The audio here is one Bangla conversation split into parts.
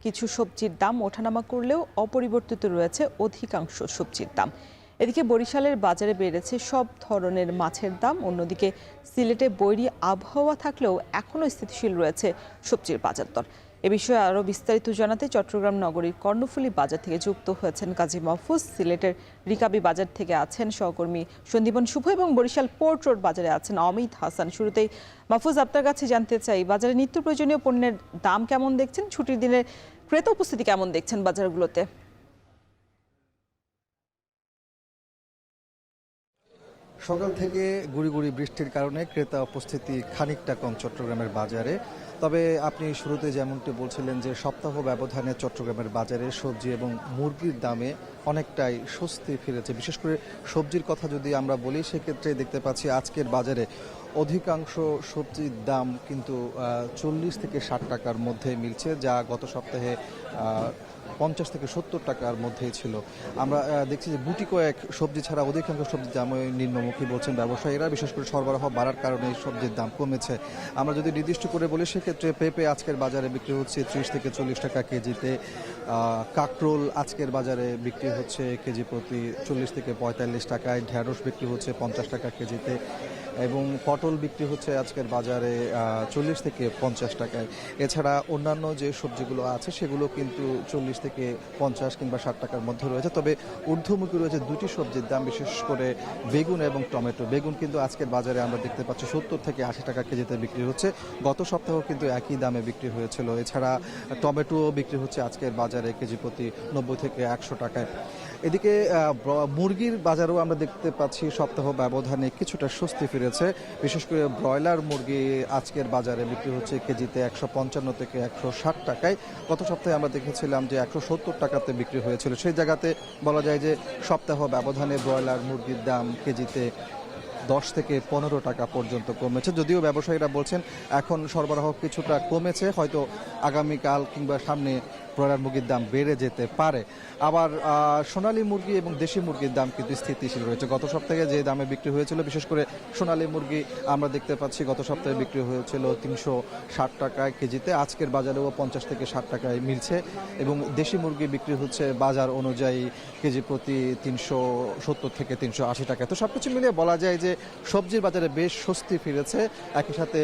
কিছু সবজির দাম ওঠানামা করলেও অপরিবর্তিত রয়েছে অধিকাংশ সবজির দাম। এদিকে বরিশালের বাজারে বেড়েছে সব ধরনের মাছের দাম। অন্যদিকে সিলেটে বৈরী আবহাওয়া থাকলেও এখনও স্থিতিশীল রয়েছে সবজির বাজার দর। এ বিষয়ে আরও বিস্তারিত জানাতে চট্টগ্রাম নগরীর কর্ণফুলী বাজার থেকে যুক্ত হয়েছেন কাজী মাহফুজ। সিলেটের রিকাবি বাজার থেকে আছেন সহকর্মী সন্দীপন শুভ এবং বরিশাল পোর্ট রোড বাজারে আছেন অমিত হাসান। শুরুতেই মাহফুজ, আপনার কাছে জানতে চাই, বাজারে নিত্য প্রয়োজনীয় পণ্যের দাম কেমন দেখছেন? ছুটির দিনের ক্রেতা উপস্থিতি কেমন দেখছেন বাজারগুলোতে? সকাল থেকে গুড়ি গুড়ি বৃষ্টির কারণে ক্রেতা উপস্থিতি খানিকটা কম চট্টগ্রামের বাজারে। তবে আপনি শুরুতে যেমনটি বলছিলেন যে সপ্তাহ ব্যবধানে চট্টগ্রামের বাজারে সবজি এবং মুরগির দামে অনেকটাই স্বস্তি ফিরেছে। বিশেষ করে সবজির কথা যদি আমরা বলি, সেক্ষেত্রে দেখতে পাচ্ছি আজকের বাজারে অধিকাংশ সবজির দাম কিন্তু 40 থেকে 60 টাকার মধ্যে মিলছে, যা গত সপ্তাহে 50 থেকে 70 টাকার মধ্যেই ছিল। আমরা দেখছি যে গুটি কয়েক সবজি ছাড়া অধিকাংশ সবজির দাম নিম্নমুখী বলছেন ব্যবসায়ীরা। বিশেষ করে সরবরাহ বাড়ার কারণে এই সবজির দাম কমেছে। আমরা যদি নির্দিষ্ট করে বলি, সেক্ষেত্রে পেঁপে আজকের বাজারে বিক্রি হচ্ছে 30 থেকে 40 টাকা কেজিতে। কাঁকরোল আজকের বাজারে বিক্রি হচ্ছে কেজি প্রতি 40 থেকে 45 টাকায়। ঢেঁড়স বিক্রি হচ্ছে 50 টাকা কেজিতে এবং পটল বিক্রি হচ্ছে আজকের বাজারে 40 থেকে 50 টাকায়। এছাড়া অন্যান্য যে সবজিগুলো আছে সেগুলো কিন্তু 40 থেকে 50 কিংবা 60 টাকার মধ্যে রয়েছে। তবে ঊর্ধ্বমুখী রয়েছে দুটি সবজির দাম, বিশেষ করে বেগুন এবং টমেটো। বেগুন কিন্তু আজকের বাজারে আমরা দেখতে পাচ্ছি 70 থেকে 80 টাকা কেজিতে বিক্রি হচ্ছে। গত সপ্তাহ কিন্তু একই দামে বিক্রি হয়েছিল। এছাড়া টমেটো বিক্রি হচ্ছে আজকের বাজারে কেজি প্রতি 90 থেকে 100 টাকায়। এদিকে মুরগির বাজারেও আমরা দেখতে পাচ্ছি সপ্তাহ ব্যবধানে কিছুটা স্বস্তি ফিরেছে। বিশেষ করে ব্রয়লার মুরগি আজকের বাজারে বিক্রি হচ্ছে কেজিতে 155 থেকে 160 টাকায়। গত সপ্তাহে আমরা দেখেছিলাম যে 170 টাকাতে বিক্রি হয়েছিল। সেই জায়গাতে বলা যায় যে সপ্তাহ ব্যবধানে ব্রয়লার মুরগির দাম কেজিতে 10 থেকে 15 টাকা পর্যন্ত কমেছে। যদিও ব্যবসায়ীরা বলছেন এখন সরবরাহ কিছুটা কমেছে, হয়তো আগামীকাল কিংবা সামনে ব্রয়লার মুরগির দাম বেড়ে যেতে পারে। আবার সোনালী মুরগি এবং দেশি মুরগির দাম কিন্তু স্থিতিশীল রয়েছে। গত সপ্তাহে যে দামে বিক্রি হয়েছিল, বিশেষ করে সোনালী মুরগি আমরা দেখতে পাচ্ছি গত সপ্তাহে বিক্রি হয়েছিল 360 টাকায় কেজিতে। আজকের বাজারেও 50 থেকে 60 টাকায় মিলছে এবং দেশি মুরগি বিক্রি হচ্ছে বাজার অনুযায়ী কেজি প্রতি 370 থেকে 380 টাকা। তো সবকিছু মিলিয়ে বলা যায় যে সবজির বাজারে বেশ স্বস্তি ফিরেছে। একই সাথে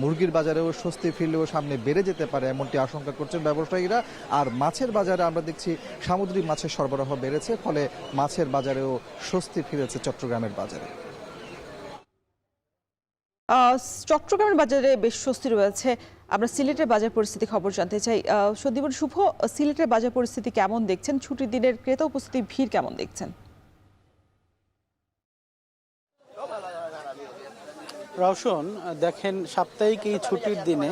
মুরগির বাজারেও স্বস্তি ফিরলেও সামনে বেড়ে যেতে পারে এমনটি আশঙ্কা করছেন ব্যবসায়ীরা। আর মাছের বাজারে আমরা দেখছি সামুদ্রিক মাছের সরবরাহ বেড়েছে, ফলে মাছের বাজারেও স্বস্তি ফিরেছে চট্টগ্রামের বাজারে। চট্টগ্রামের বাজারে বেশ স্বস্তি রয়েছে। আমরা সিলেটের বাজার পরিস্থিতি খবর জানতে চাই। সন্দীপন শুভ, সিলেটের বাজার পরিস্থিতি কেমন দেখছেন? ছুটির দিনের ক্রেতা উপস্থিতি ভিড় কেমন দেখছেন? রওশন, দেখেন সাপ্তাহিক এই ছুটির দিনে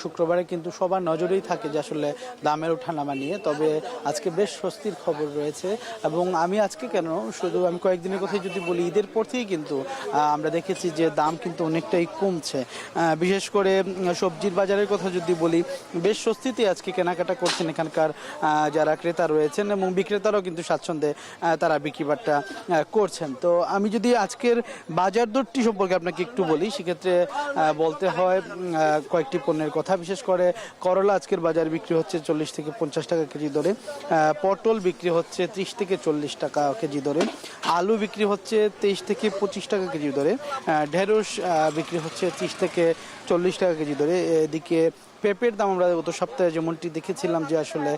শুক্রবারে কিন্তু সবার নজরেই থাকে যে আসলে দামের ওঠানামা নিয়ে। তবে আজকে বেশ স্বস্তির খবর রয়েছে এবং আমি আজকে কেন শুধু আমি কয়েকদিনের কথাই যদি বলি, ঈদের পর থেকেই কিন্তু আমরা দেখেছি যে দাম কিন্তু অনেকটাই কমছে। বিশেষ করে সবজির বাজারের কথা যদি বলি, বেশ স্বস্তিতে আজকে কেনাকাটা করছেন এখানকার যারা ক্রেতা রয়েছেন এবং বিক্রেতারাও কিন্তু স্বাচ্ছন্দ্যে তারা বিক্রিবাট্টা করছেন। তো আমি যদি আজকের বাজার দরটি সম্পর্কে আপনাকে একটু বলি, সেক্ষেত্রে বলতে হয় কয়েকটি পণ্যের কথা। বিশেষ করে করলা আজকের বাজার বিক্রি হচ্ছে 40 থেকে 50 টাকা কেজি দরে। পটল বিক্রি হচ্ছে 30 থেকে 40 টাকা কেজি দরে। আলু বিক্রি হচ্ছে 23 থেকে 25 টাকা কেজি দরে। ঢেঁড়স বিক্রি হচ্ছে 30 থেকে 40 টাকা কেজি দরে। এদিকে পেঁপের দাম আমরা গত সপ্তাহে যেমনটি দেখেছিলাম যে আসলে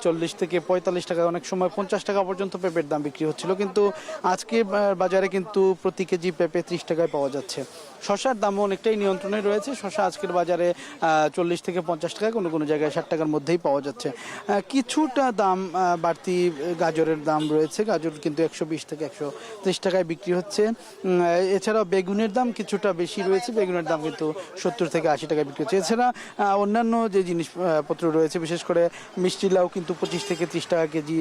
40 থেকে 45 টাকা, অনেক সময় 50 টাকা পর্যন্ত পেঁপের দাম বিক্রি হচ্ছিল, কিন্তু আজকে বাজারে কিন্তু প্রতি কেজি পেঁপে 30 টাকায় পাওয়া যাচ্ছে। শসার দামও অনেকটাই নিয়ন্ত্রণে রয়েছে। শসা আজকের বাজারে 40 থেকে 50 টাকা, কোনো কোনো জায়গায় 60 টাকার মধ্যেই পাওয়া যাচ্ছে। কিছুটা দাম বাড়তি গাজরের দাম রয়েছে। গাজর কিন্তু 120 থেকে 130 টাকায় বিক্রি হচ্ছে। এছাড়াও বেগুনের দাম কিছুটা বেশি রয়েছে। বেগুনের দাম কিন্তু 70 থেকে 80 টাকায় বিক্রি হচ্ছে। এছাড়া অন্যান্য যে জিনিসপত্র রয়েছে, বিশেষ করে মিষ্টি লাউ কিন্তু 25 থেকে 30 টাকা কেজি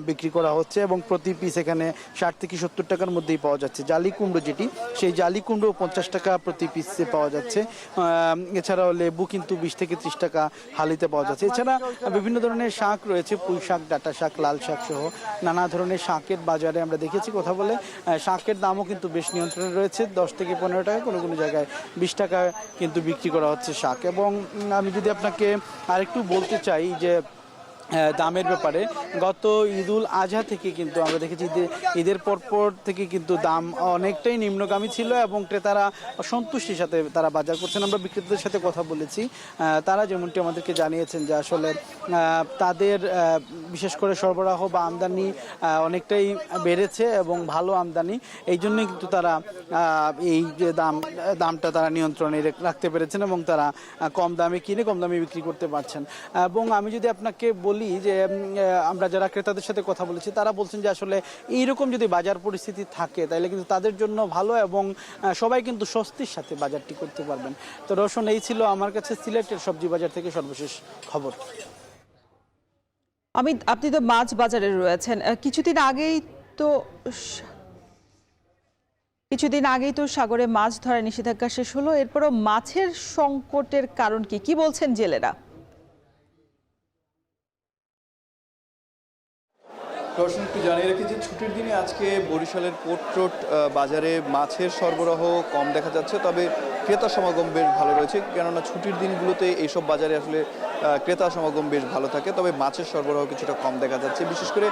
বিক্রি করা হচ্ছে এবং প্রতি পিস এখানে 60 থেকে 70 টাকার মধ্যেই পাওয়া যাচ্ছে। জালি কুমড়ো যেটি, সেই জালি কুমড়ো 50 টাকা প্রতি পিসে পাওয়া যাচ্ছে। এছাড়াও লেবু কিন্তু 20 থেকে 30 টাকা হালিতে পাওয়া যাচ্ছে। এছাড়া বিভিন্ন ধরনের শাক রয়েছে, পুঁই শাক, ডাঁটা শাক, লাল শাক সহ নানা ধরনের শাকের বাজারে আমরা দেখেছি কথা বলে শাকের দামও কিন্তু বেশ নিয়ন্ত্রণে রয়েছে। 10 থেকে 15 টাকা, কোনো কোনো জায়গায় 20 টাকা কিন্তু বিক্রি করা হচ্ছে শাক। এবং আমি যদি আপনাকে আরেকটু বলতে চাই যে দামের ব্যাপারে গত ঈদুল আজহা থেকে কিন্তু আমরা দেখেছি যে ঈদের পরপর থেকে কিন্তু দাম অনেকটাই নিম্নগামী ছিল এবং ক্রেতারা সন্তুষ্টির সাথে তারা বাজার করছেন। আমরা বিক্রেতাদের সাথে কথা বলেছি, তারা যেমনটি আমাদেরকে জানিয়েছেন যে আসলে তাদের বিশেষ করে সরবরাহ বা আমদানি অনেকটাই বেড়েছে এবং ভালো আমদানি, এই জন্যই কিন্তু তারা এই যে দামটা তারা নিয়ন্ত্রণে রাখতে পেরেছেন এবং তারা কম দামে কিনে কম দামে বিক্রি করতে পারছেন। এবং আমি যদি আপনাকে বলি যে আমরা যারা ক্রেতাদের সাথে কথা বলেছি তারা বলছেন যে আসলে এইরকম যদি বাজার পরিস্থিতি থাকে তাহলে কিন্তু তাদের জন্য ভালো এবং সবাই কিন্তু স্বস্তির সাথে বাজারটি করতে পারবেন। তো রওশন, এই ছিল আমার কাছে সিলেটের সবজি বাজার থেকে সর্বশেষ খবর। আপনি তো মাছ বাজারে রয়েছেন, কিছুদিন আগেই তো সাগরে মাছ ধরার নিষেধাজ্ঞা শেষ হলো, এরপরও মাছের সংকটের কারণ কি বলছেন জেলেরা? রওশন, একটু জানিয়ে রাখি যে ছুটির দিনে আজকে বরিশালের পোর্ট রোড বাজারে মাছের সরবরাহ কম দেখা যাচ্ছে, তবে ক্রেতা সমাগম বেশ ভালো রয়েছে, কেননা ছুটির দিনগুলোতে এইসব বাজারে আসলে ক্রেতা সমাগম বেশ ভালো থাকে। তবে মাছের সরবরাহ কিছুটা কম দেখা যাচ্ছে, বিশেষ করে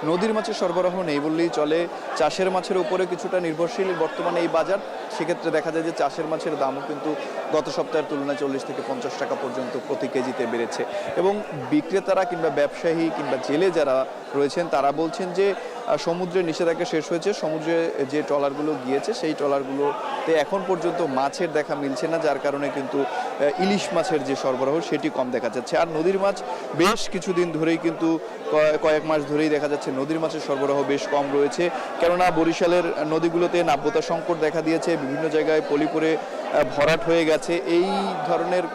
নদীর মাছের সরবরাহ নেই বললেই চলে। চাষের মাছের উপরে কিছুটা নির্ভরশীল বর্তমানে এই বাজার, সেক্ষেত্রে দেখা যায় যে চাষের মাছের দামও কিন্তু গত সপ্তাহের তুলনায় 40 থেকে 50 টাকা পর্যন্ত প্রতি কেজিতে বেড়েছে। এবং বিক্রেতারা কিংবা ব্যবসায়ী কিংবা জেলে যারা রয়েছেন তারা বলছেন যে সমুদ্রের নিষেধাজ্ঞা শেষ হয়েছে, সমুদ্রে যে ট্রলারগুলো গিয়েছে সেই ট্রলারগুলোতে এখন পর্যন্ত মাছের দেখা মিলছে না, যার কারণে কিন্তু ইলিশ মাছের যে সরবরাহ সেটি কম দেখা যাচ্ছে। আর নদীর মাছ বেশ কিছুদিন ধরেই কিন্তু কয়েক মাস ধরেই দেখা যাচ্ছে নদীর মাছের সরবরাহ বেশ কম রয়েছে, কেননা বরিশালের নদীগুলোতে নাব্যতা সংকট দেখা দিয়েছে, বিভিন্ন জায়গায় পলিপুরে ভরাট হয়ে গেছে। এই ধরনের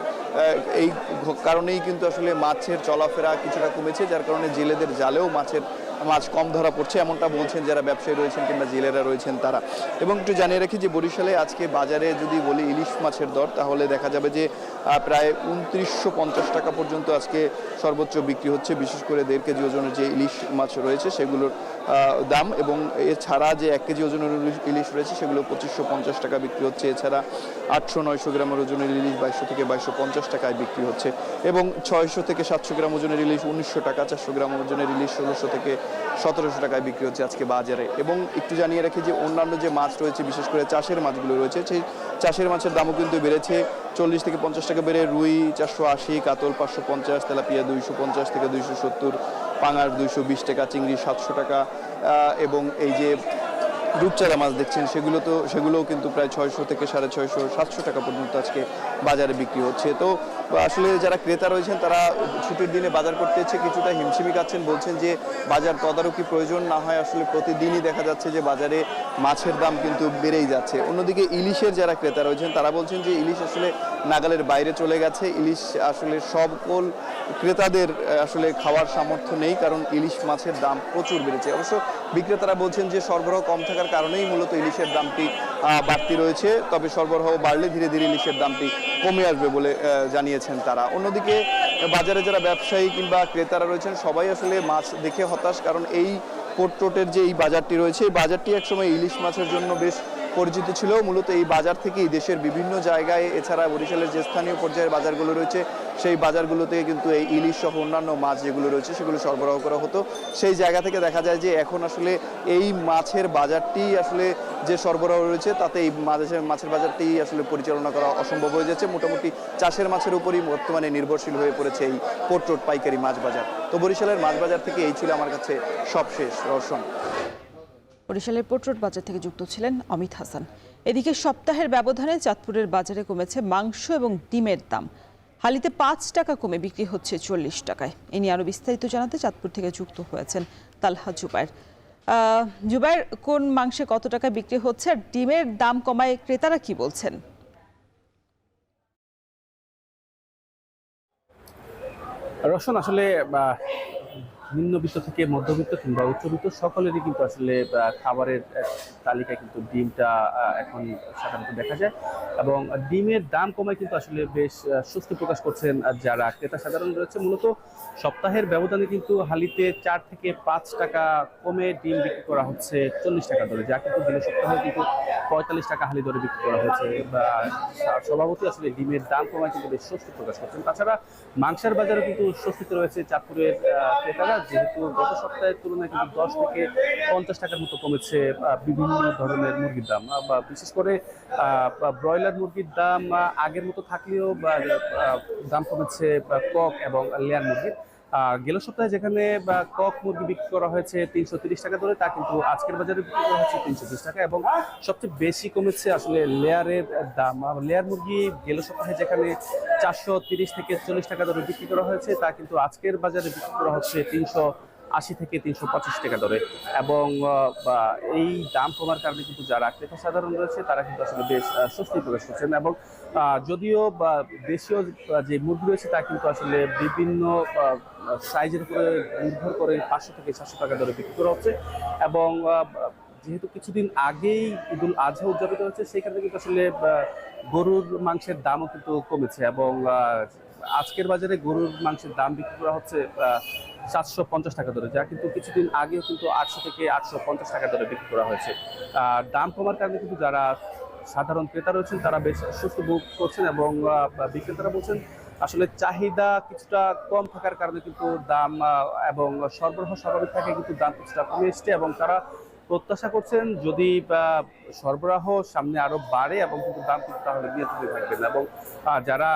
এই কারণেই কিন্তু আসলে মাছের চলাফেরা কিছুটা কমেছে, যার কারণে জেলেদের জালেও মাছ কম ধরা পড়ছে, এমনটা বলছেন যারা ব্যবসায়ী রয়েছেন কিংবা জেলেরা রয়েছেন তারা। এবং একটু জানিয়ে রাখি যে বরিশালে আজকে বাজারে যদি বলি ইলিশ মাছের দর, তাহলে দেখা যাবে যে প্রায় 2950 টাকা পর্যন্ত আজকে সর্বোচ্চ বিক্রি হচ্ছে, বিশেষ করে 1.5 কেজি ওজনের যে ইলিশ মাছ রয়েছে সেগুলোর দাম। এবং এছাড়া যে 1 কেজি ওজনের ইলিশ রয়েছে সেগুলো 2550 টাকা বিক্রি হচ্ছে। এছাড়া 800-900 গ্রামের ওজনের ইলিশ 2200 থেকে 2250 টাকায় বিক্রি হচ্ছে। এবং 600 থেকে 700 গ্রাম ওজনের ইলিশ 1900 টাকা, 400 গ্রাম ওজনের ইলিশ 1600 থেকে 1700 টাকায় বিক্রি হচ্ছে আজকে বাজারে। এবং একটু জানিয়ে রাখি যে অন্যান্য যে মাছ রয়েছে, বিশেষ করে চাষের মাছগুলো রয়েছে, সেই চাষের মাছের দামও কিন্তু বেড়েছে, 40 থেকে 50 টাকা বেড়ে রুই 480, কাতল 550, তেলাপিয়া 250 থেকে 270, পাঙাশ 220 টাকা, চিংড়ি 700 টাকা, এবং এই যে রূপচাঁদা মাছ দেখছেন সেগুলোও কিন্তু প্রায় 600 থেকে 650, 700 টাকা পর্যন্ত আজকে বাজারে বিক্রি হচ্ছে। তো আসলে যারা ক্রেতা রয়েছেন তারা ছুটির দিনে বাজার করতে এসে কিছুটা হিমশিমি খাচ্ছেন, বলছেন যে বাজার তদারকি প্রয়োজন না হয় আসলে প্রতিদিনই দেখা যাচ্ছে যে বাজারে মাছের দাম কিন্তু বেড়েই যাচ্ছে। অন্যদিকে ইলিশের যারা ক্রেতা রয়েছেন তারা বলছেন যে ইলিশ আসলে নাগালের বাইরে চলে গেছে, ইলিশ আসলে সকল ক্রেতাদের আসলে খাওয়ার সামর্থ্য নেই, কারণ ইলিশ মাছের দাম প্রচুর বেড়েছে। অবশ্য বিক্রেতারা বলছেন যে সরবরাহ কম থাকার কারণেই মূলত ইলিশের দামটি বাড়তি রয়েছে, তবে সরবরাহ বাড়লে ধীরে ধীরে ইলিশের দামটি কমে আসবে বলে জানিয়েছেন তারা। অন্যদিকে বাজারে যারা ব্যবসায়ী কিংবা ক্রেতারা রয়েছেন সবাই আসলে মাছ দেখে হতাশ, কারণ এই পোর্ট রোডের যে এই বাজারটি রয়েছে এই বাজারটি একসময় ইলিশ মাছের জন্য বেশ পরিচিত ছিল। মূলত এই বাজার থেকেই দেশের বিভিন্ন জায়গায়, এছাড়া বরিশালের যে স্থানীয় পর্যায়ের বাজারগুলো রয়েছে সেই বাজারগুলো থেকে কিন্তু এই ইলিশ সহ অন্যান্য মাছ যেগুলো রয়েছে সেগুলো সরবরাহ করা হতো। সেই জায়গা থেকে দেখা যায় যে এখন আসলে এই মাছের বাজারটি আসলে যে সরবরাহ রয়েছে তাতে এই মাছের বাজারটি আসলে পরিচালনা করা অসম্ভব হয়ে যাচ্ছে। মোটামুটি চাষের মাছের উপরই বর্তমানে নির্ভরশীল হয়ে পড়েছে এই পোর্ট রোড পাইকারি মাছ বাজার। তো বরিশালের মাছ বাজার থেকে এই ছিল আমার কাছে সবশেষ। রওশন। বরিশালের পোর্ট রোড বাজার থেকে যুক্ত ছিলেন অমিত হাসান। এদিকে সপ্তাহের ব্যবধানে চাঁদপুরের বাজারে কমেছে মাংস এবং ডিমের দাম, হালিতে 5 টাকা কমে বিক্রি হচ্ছে 40 টাকায়। এ নিয়ে আরো বিস্তারিত জানাতে চাঁদপুর থেকে যুক্ত হয়েছেন তালহা জুবায়ের। জুবায়ের, কোন মাংসে কত টাকা বিক্রি হচ্ছে আর ডিমের দাম কমায় ক্রেতারা কি বলছেন? রওশন, আসলে নিম্নবিত্ত থেকে মধ্যবিত্ত কিংবা উচ্চবিত্ত সকলেরই কিন্তু আসলে খাবারের তালিকায় কিন্তু ডিমটা এখন সাধারণত দেখা যায় এবং ডিমের দাম কমায় কিন্তু আসলে বেশ স্বস্তি প্রকাশ করছেন যারা ক্রেতা সাধারণ রয়েছে। মূলত সপ্তাহের ব্যবধানে কিন্তু হালিতে 4 থেকে 5 টাকা কমে ডিম বিক্রি করা হচ্ছে 40 টাকা দরে, যা কিন্তু গেল সপ্তাহে কিন্তু 45 টাকা হালি দরে বিক্রি করা হয়েছে। সভাপতি আসলে ডিমের দাম কমায় কিন্তু বেশ স্বস্তি প্রকাশ করছেন। তাছাড়া মাংসের বাজারে কিন্তু স্বস্তিতে রয়েছে চাঁদপুরের ক্রেতারা, যেহেতু গত সপ্তাহের তুলনায় কিন্তু 10 থেকে 50 টাকার মতো কমেছে বিভিন্ন ধরনের মুরগির দাম, বা বিশেষ করে ব্রয়লার মুরগির দাম আগের মতো থাকলেও দাম কমেছে কক এবং লেয়ার মুরগির। গেল সপ্তাহে যেখানে কক মুরগি বিক্রি করা হয়েছে 330 টাকা দরে, তা কিন্তু আজকের বাজারে বিক্রি করা হচ্ছে 320 টাকা এবং সবচেয়ে বেশি কমেছে আসলে লেয়ারের দাম। লেয়ার মুরগি গেল সপ্তাহে যেখানে 430 থেকে 40 টাকা দরে বিক্রি করা হয়েছে, তা কিন্তু আজকের বাজারে বিক্রি করা হচ্ছে 380 থেকে 325 টাকা দরে এবং এই দাম কমার কারণে কিন্তু যারা ক্রেতা সাধারণ রয়েছে তারা কিন্তু আসলে বেশ স্বস্তি প্রকাশ করছেন এবং যদিও দেশীয় যে মুরগি রয়েছে তা কিন্তু আসলে বিভিন্ন সাইজের উপরে নির্ভর করে 500 থেকে 700 টাকা দরে বিক্রি করা হচ্ছে এবং যেহেতু কিছুদিন আগেই ঈদুল আজহা উদযাপিত হচ্ছে, সেখানে কিন্তু আসলে গরুর মাংসের দামও কিন্তু কমেছে এবং আজকের বাজারে গরুর মাংসের দাম বিক্রি করা হচ্ছে 750 টাকা দরে, যা কিন্তু কিছুদিন আগেও কিন্তু 800 থেকে 850 টাকা দরে বিক্রি করা হয়েছে। দাম কমার কারণে কিন্তু যারা সাধারণ ক্রেতা রয়েছেন তারা বেশ স্বস্তি ভোগ করছেন এবং বিক্রেতারা বলছেন আসলে চাহিদা কিছুটা কম থাকার কারণে কিন্তু দাম এবং সরবরাহ স্বাভাবিক থাকে কিন্তু দাম কিছুটা কমে এসছে এবং তারা প্রত্যাশা করছেন যদি সরবরাহ সামনে আরো বাড়ে এবং কিন্তু দাম কিন্তু তাহলে নিয়ন্ত্রণে থাকবেন এবং যারা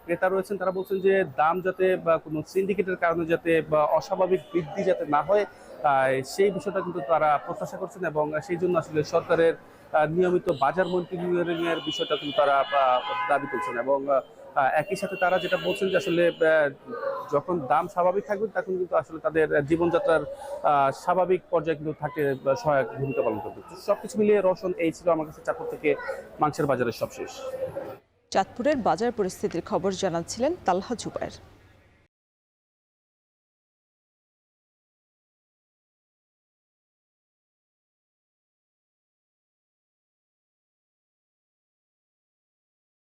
ক্রেতা রয়েছেন তারা বলছেন যে দাম যাতে কোনো সিন্ডিকেটের কারণে যাতে অস্বাভাবিক বৃদ্ধি যাতে না হয় সেই বিষয়টা কিন্তু তারা প্রত্যাশা করছেন এবং সেই জন্য আসলে সরকারের নিয়মিত বাজার মনিটরিংয়ের বিষয়টা কিন্তু তারা দাবি করছেন এবং একই সাথে তারা যেটা বলছেন যে আসলে যখন দাম স্বাভাবিক থাকবে তখন কিন্তু আসলে তাদের জীবনযাত্রার স্বাভাবিক পর্যায়ে কিন্তু থাকতে সহায়ক ভূমিকা পালন করবে। সবকিছু মিলিয়ে রওশন, এই ছিল আমার কাছে চাঁদপুর থেকে মাংসের বাজারের সবশেষ। চাঁদপুরের বাজার পরিস্থিতির খবর জানাচ্ছিলেন তালহা জুবায়ের।